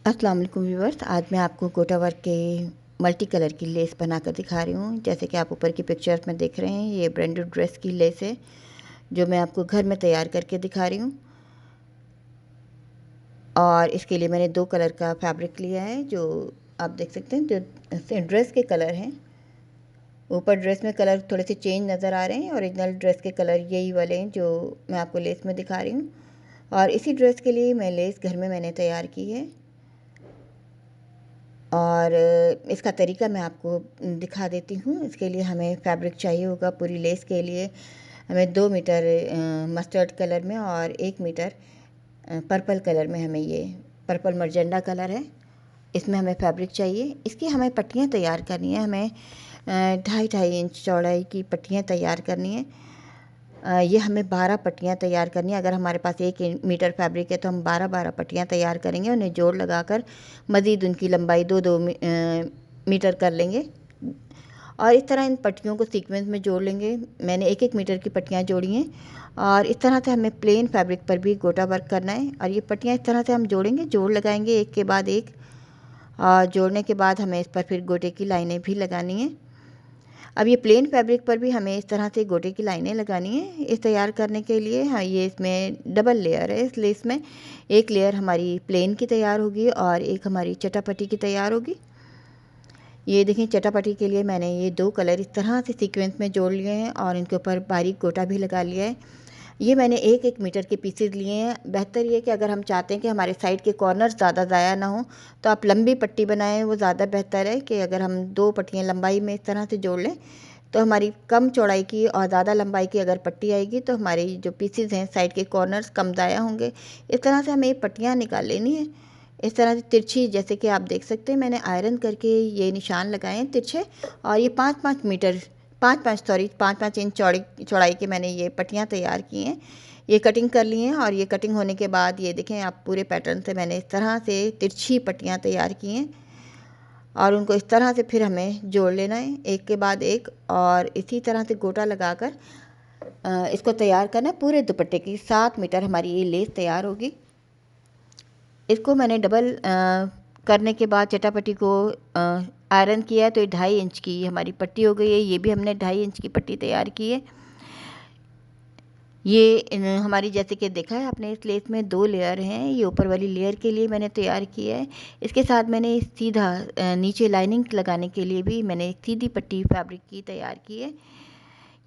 अस्सलाम वालेकुम व्यूवर्स। आज मैं आपको गोटा वर्क के मल्टी कलर की लेस बनाकर दिखा रही हूँ। जैसे कि आप ऊपर की पिक्चर में देख रहे हैं, ये ब्रांडेड ड्रेस की लेस है जो मैं आपको घर में तैयार करके दिखा रही हूँ। और इसके लिए मैंने 2 कलर का फैब्रिक लिया है जो आप देख सकते हैं, जो ड्रेस के कलर हैं। ऊपर ड्रेस में कलर थोड़े से चेंज नज़र आ रहे हैं। ओरिजिनल ड्रेस के कलर यही वाले हैं जो मैं आपको लेस में दिखा रही हूँ। और इसी ड्रेस के लिए मैं लेस घर में मैंने तैयार की है और इसका तरीका मैं आपको दिखा देती हूँ। इसके लिए हमें फैब्रिक चाहिए होगा। पूरी लेस के लिए हमें 2 मीटर मस्टर्ड कलर में और 1 मीटर पर्पल कलर में, हमें ये पर्पल मर्जेंडा कलर है, इसमें हमें फैब्रिक चाहिए। इसकी हमें पट्टियाँ तैयार करनी है। हमें 2.5 इंच चौड़ाई की पट्टियाँ तैयार करनी है। ये हमें 12 पट्टियाँ तैयार करनी है। अगर हमारे पास 1 मीटर फैब्रिक है तो हम 12 पट्टियाँ तैयार करेंगे। उन्हें जोड़ लगाकर मज़ीद उनकी लंबाई 2 मीटर कर लेंगे और इस तरह इन पट्टियों को सीक्वेंस में जोड़ लेंगे। मैंने 1 मीटर की पट्टियाँ जोड़ी हैं और इस तरह से हमें प्लेन फैब्रिक पर भी गोटा वर्क करना है। और ये पट्टियाँ इस तरह से हम जोड़ेंगे, जोड़ लगाएंगे एक के बाद एक। और जोड़ने के बाद हमें इस पर फिर गोटे की लाइनें भी लगानी हैं। अब ये प्लेन फैब्रिक पर भी हमें इस तरह से गोटे की लाइनें लगानी है। इस तैयार करने के लिए हाँ, ये इसमें डबल लेयर है। इस लेस में एक लेयर हमारी प्लेन की तैयार होगी और एक हमारी चटापटी की तैयार होगी। ये देखें, चटापटी के लिए मैंने ये 2 कलर इस तरह से सीक्वेंस में जोड़ लिए हैं और इनके ऊपर बारीक गोटा भी लगा लिया है। ये मैंने 1 मीटर के पीसेज लिए हैं। बेहतर ये कि अगर हम चाहते हैं कि हमारे साइड के कॉर्नर्स ज़्यादा ज़ाया ना हो तो आप लंबी पट्टी बनाएं, वो ज़्यादा बेहतर है। कि अगर हम 2 पट्टियाँ लंबाई में इस तरह से जोड़ लें तो हमारी कम चौड़ाई की और ज़्यादा लंबाई की अगर पट्टी आएगी तो हमारी जो पीसेज हैं साइड के कॉर्नर्स कम ज़ाया होंगे। इस तरह से हमें ये पट्टियाँ निकाल लेनी है, इस तरह से तिरछी। जैसे कि आप देख सकते हैं, मैंने आयरन करके ये निशान लगाए हैं तिरछे। और ये 5-5 इंच चौड़ाई के मैंने ये पट्टियाँ तैयार की हैं। ये कटिंग कर ली हैं और ये कटिंग होने के बाद ये देखें, आप पूरे पैटर्न से मैंने इस तरह से तिरछी पट्टियाँ तैयार की हैं और उनको इस तरह से फिर हमें जोड़ लेना है एक के बाद एक। और इसी तरह से गोटा लगाकर इसको तैयार करना है। पूरे दुपट्टे की 7 मीटर हमारी ये लेस तैयार होगी। इसको मैंने डबल करने के बाद चटापटी को आयरन किया है तो ये 2.5 इंच की हमारी पट्टी हो गई है। ये भी हमने 2.5 इंच की पट्टी तैयार की है। ये हमारी, जैसे कि देखा है आपने, इस लेस में 2 लेयर हैं। ये ऊपर वाली लेयर के लिए मैंने तैयार किया है। इसके साथ मैंने सीधा नीचे लाइनिंग लगाने के लिए भी मैंने एक सीधी पट्टी फैब्रिक की तैयार की है।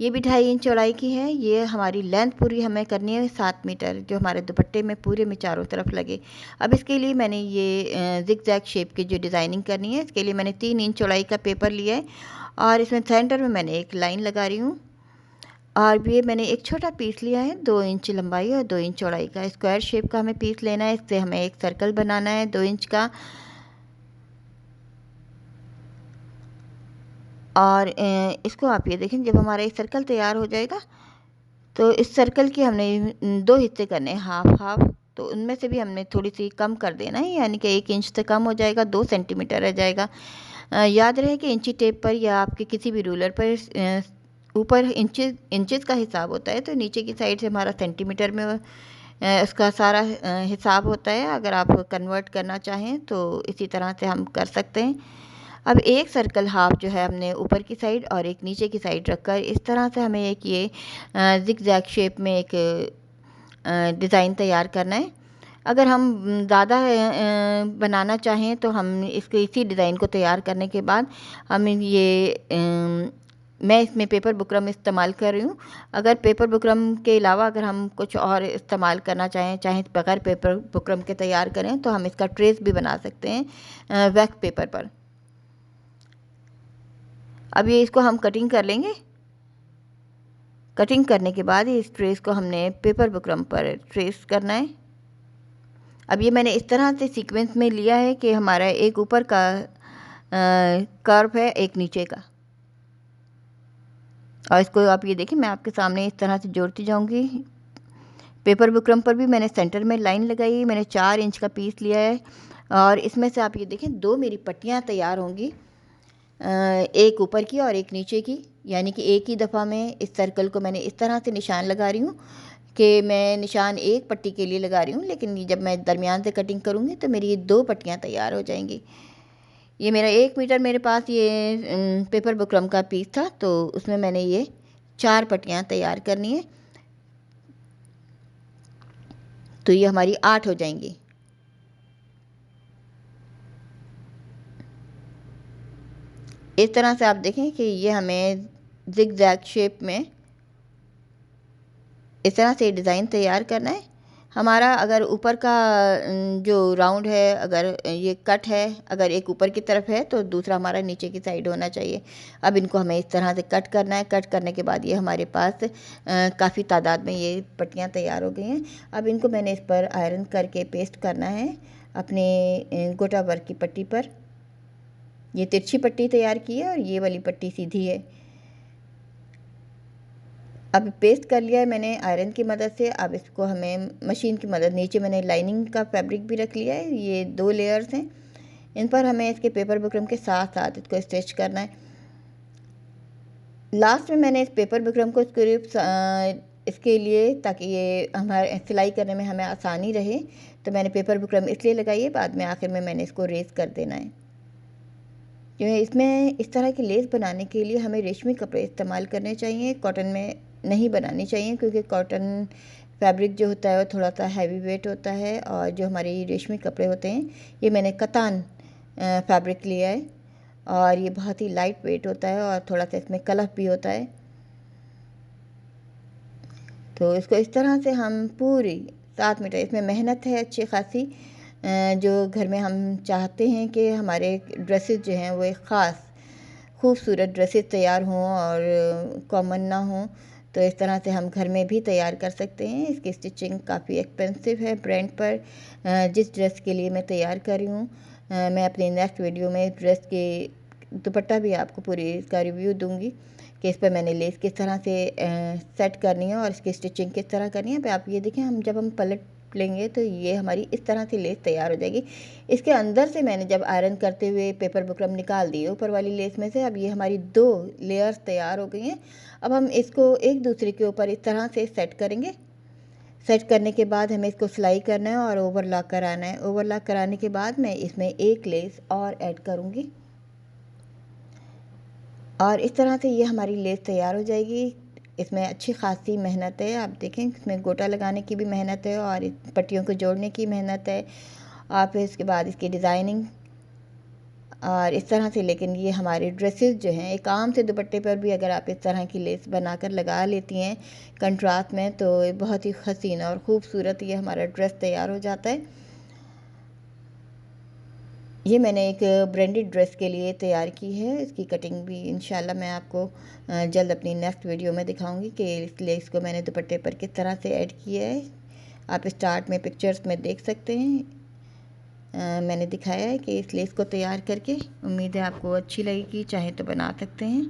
ये भी 2.5 इंच चौड़ाई की है। ये हमारी लेंथ पूरी हमें करनी है 7 मीटर, जो हमारे दुपट्टे में पूरे में चारों तरफ लगे। अब इसके लिए मैंने ये ज़िगज़ैग शेप की जो डिज़ाइनिंग करनी है, इसके लिए मैंने 3 इंच चौड़ाई का पेपर लिया है और इसमें सेंटर में मैंने एक लाइन लगा रही हूँ। और ये मैंने एक छोटा पीस लिया है, 2 इंच लंबाई और 2 इंच चौड़ाई का स्क्वायर शेप का हमें पीस लेना है। इससे हमें एक सर्कल बनाना है 2 इंच का। और इसको आप ये देखें, जब हमारा एक सर्कल तैयार हो जाएगा तो इस सर्कल के हमने 2 हिस्से करने हैं, हाफ हाफ। तो उनमें से भी हमने थोड़ी सी कम कर देना है, यानी कि 1 इंच से कम हो जाएगा, 2 सेंटीमीटर रह जाएगा। याद रहे कि इंची टेप पर या आपके किसी भी रूलर पर ऊपर इंचेस का हिसाब होता है तो नीचे की साइड से हमारा सेंटीमीटर में उसका सारा हिसाब होता है। अगर आप कन्वर्ट करना चाहें तो इसी तरह से हम कर सकते हैं। अब एक सर्कल हाफ जो है हमने ऊपर की साइड और एक नीचे की साइड रखकर इस तरह से हमें एक ये ज़िगज़ैग शेप में एक डिज़ाइन तैयार करना है। अगर हम ज़्यादा बनाना चाहें तो हम इसके इसी डिज़ाइन को तैयार करने के बाद हम ये मैं इसमें पेपर बुकरम इस्तेमाल कर रही हूँ। अगर पेपर बुकरम के अलावा अगर हम कुछ और इस्तेमाल करना चाहें बगैर पेपर बुकरम के तैयार करें तो हम इसका ट्रेस भी बना सकते हैं वैक्स पेपर पर। अब ये इसको हम कटिंग कर लेंगे। कटिंग करने के बाद इस ट्रेस को हमने पेपर बुकरम पर ट्रेस करना है। अब ये मैंने इस तरह से सीक्वेंस में लिया है कि हमारा एक ऊपर का कर्व है, एक नीचे का। और इसको आप ये देखिए, मैं आपके सामने इस तरह से जोड़ती जाऊंगी। पेपर बुकरम पर भी मैंने सेंटर में लाइन लगाई। मैंने 4 इंच का पीस लिया है और इसमें से आप ये देखें 2 मेरी पट्टियाँ तैयार होंगी, एक ऊपर की और एक नीचे की। यानी कि एक ही दफ़ा में इस सर्कल को मैंने इस तरह से निशान लगा रही हूँ कि मैं निशान एक पट्टी के लिए लगा रही हूँ, लेकिन जब मैं दरमियान से कटिंग करूँगी तो मेरी ये 2 पट्टियाँ तैयार हो जाएंगी। ये मेरा 1 मीटर मेरे पास ये पेपर बुकरम का पीस था, तो उसमें मैंने ये 4 पट्टियाँ तैयार करनी है, तो ये हमारी 8 हो जाएंगी। इस तरह से आप देखें कि ये हमें जिग जैग शेप में इस तरह से डिज़ाइन तैयार करना है। हमारा अगर ऊपर का जो राउंड है, अगर ये कट है, अगर एक ऊपर की तरफ है तो दूसरा हमारा नीचे की साइड होना चाहिए। अब इनको हमें इस तरह से कट करना है। कट करने के बाद ये हमारे पास काफ़ी तादाद में ये पट्टियाँ तैयार हो गई हैं। अब इनको मैंने इस पर आयरन करके पेस्ट करना है अपने गोटा वर्क की पट्टी पर। ये तिरछी पट्टी तैयार की है और ये वाली पट्टी सीधी है। अब पेस्ट कर लिया है मैंने आयरन की मदद से। अब इसको हमें मशीन की मदद, नीचे मैंने लाइनिंग का फैब्रिक भी रख लिया है, ये 2 लेयर्स हैं, इन पर हमें इसके पेपर बुकरम के साथ साथ इसको स्टिच करना है। लास्ट में मैंने इस पेपर बुकरम को इसके लिए, ताकि ये हमारे सिलाई करने में हमें आसानी रहे, तो मैंने पेपर बुकरम इसलिए लगाई है। बाद में आखिर में मैंने इसको रेस कर देना है। क्योंकि इसमें इस तरह की लेस बनाने के लिए हमें रेशमी कपड़े इस्तेमाल करने चाहिए, कॉटन में नहीं बनानी चाहिए, क्योंकि कॉटन फैब्रिक जो होता है वो थोड़ा सा हैवी वेट होता है। और जो हमारे रेशमी कपड़े होते हैं, ये मैंने कतान फैब्रिक लिया है और ये बहुत ही लाइट वेट होता है और थोड़ा सा इसमें कलफ भी होता है। तो इसको इस तरह से हम पूरी 7 मीटर, इसमें मेहनत है अच्छी खासी, जो घर में हम चाहते हैं कि हमारे ड्रेसेस जो हैं वो एक ख़ास खूबसूरत ड्रेसेस तैयार हों और कॉमन ना हों, तो इस तरह से हम घर में भी तैयार कर सकते हैं। इसकी स्टिचिंग काफ़ी एक्सपेंसिव है ब्रांड पर। जिस ड्रेस के लिए मैं तैयार कर रही हूँ, मैं अपने नेक्स्ट वीडियो में ड्रेस के दुपट्टा भी आपको पूरी इसका रिव्यू दूंगी कि इस पर मैंने लेस किस तरह से सेट करनी है और इसकी स्टिचिंग किस तरह करनी है। आप ये देखें, हम जब हम पलट लेंगे तो ये हमारी इस तरह से लेस तैयार हो जाएगी। इसके अंदर से मैंने जब आयरन करते हुए पेपर बुकरम निकाल दिए ऊपर वाली लेस में से, अब ये हमारी 2 लेयर्स तैयार हो गई हैं। अब हम इसको एक दूसरे के ऊपर इस तरह से सेट करेंगे। सेट करने के बाद हमें इसको सिलाई करना है और ओवरलॉक कराना है। ओवरलॉक कराने के बाद मैं इसमें एक लेस और ऐड करूँगी और इस तरह से ये हमारी लेस तैयार हो जाएगी। इसमें अच्छी खासी मेहनत है। आप देखें, इसमें गोटा लगाने की भी मेहनत है और पट्टियों को जोड़ने की मेहनत है, और फिर इसके बाद इसकी डिज़ाइनिंग और इस तरह से। लेकिन ये हमारे ड्रेसेस जो हैं, एक आम से दुपट्टे पर भी अगर आप इस तरह की लेस बनाकर लगा लेती हैं कंट्रास्ट में, तो ये बहुत ही हसीन और ख़ूबसूरत ये हमारा ड्रेस तैयार हो जाता है। ये मैंने एक ब्रांडेड ड्रेस के लिए तैयार की है। इसकी कटिंग भी इंशाल्लाह मैं आपको जल्द अपनी नेक्स्ट वीडियो में दिखाऊंगी कि इस लेस को मैंने दुपट्टे पर किस तरह से ऐड किया है। आप स्टार्ट में पिक्चर्स में देख सकते हैं, मैंने दिखाया है कि इस लेस को तैयार करके। उम्मीद है आपको अच्छी लगेगी, चाहे तो बना सकते हैं।